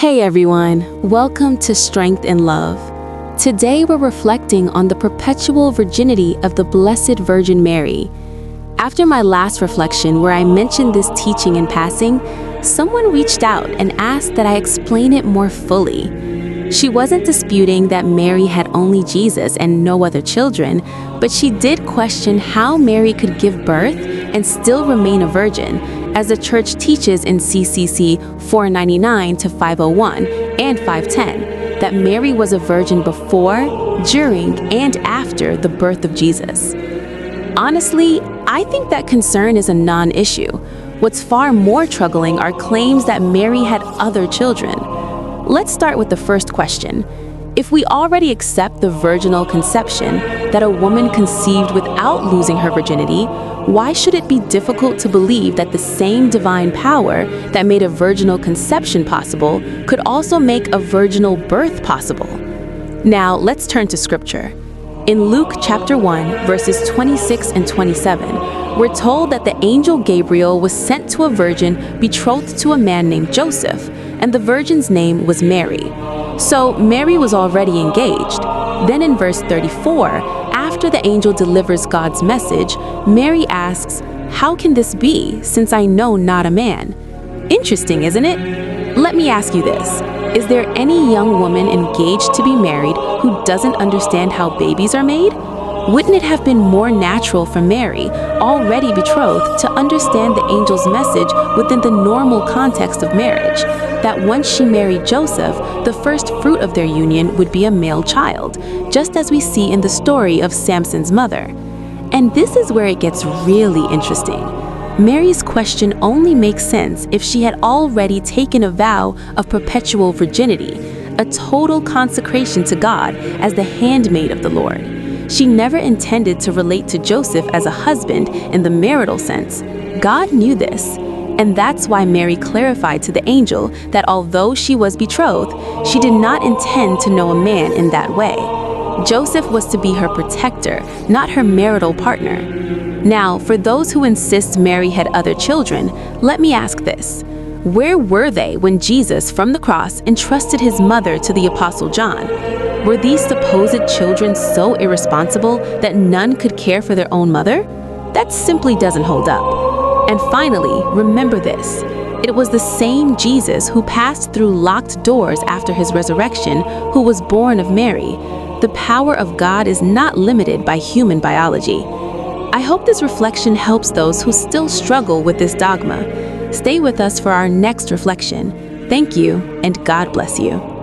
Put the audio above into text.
Hey everyone, welcome to Strength in Love. Today we're reflecting on the perpetual virginity of the Blessed Virgin Mary. After my last reflection where I mentioned this teaching in passing, someone reached out and asked that I explain it more fully. She wasn't disputing that Mary had only Jesus and no other children, but she did question how Mary could give birth and still remain a virgin, as the church teaches in CCC 499 to 501 and 510, that Mary was a virgin before, during, and after the birth of Jesus. Honestly, I think that concern is a non-issue. What's far more troubling are claims that Mary had other children. Let's start with the first question. If we already accept the virginal conception, that a woman conceived without losing her virginity, why should it be difficult to believe that the same divine power that made a virginal conception possible could also make a virginal birth possible? Now, let's turn to scripture. In Luke chapter 1, verses 26 and 27, we're told that the angel Gabriel was sent to a virgin betrothed to a man named Joseph, and the virgin's name was Mary. So Mary was already engaged. Then in verse 34, after the angel delivers God's message, Mary asks, "How can this be, since I know not a man?" Interesting, isn't it? Let me ask you this. Is there any young woman engaged to be married who doesn't understand how babies are made? Wouldn't it have been more natural for Mary, already betrothed, to understand the angel's message within the normal context of marriage, that once she married Joseph, the first fruit of their union would be a male child, just as we see in the story of Samson's mother? And this is where it gets really interesting. Mary's question only makes sense if she had already taken a vow of perpetual virginity, a total consecration to God as the handmaid of the Lord. She never intended to relate to Joseph as a husband in the marital sense. God knew this, and that's why Mary clarified to the angel that although she was betrothed, she did not intend to know a man in that way. Joseph was to be her protector, not her marital partner. Now, for those who insist Mary had other children, let me ask this. Where were they when Jesus, from the cross, entrusted his mother to the Apostle John? Were these supposed children so irresponsible that none could care for their own mother? That simply doesn't hold up. And finally, remember this. It was the same Jesus who passed through locked doors after his resurrection who was born of Mary. The power of God is not limited by human biology. I hope this reflection helps those who still struggle with this dogma. Stay with us for our next reflection. Thank you, and God bless you.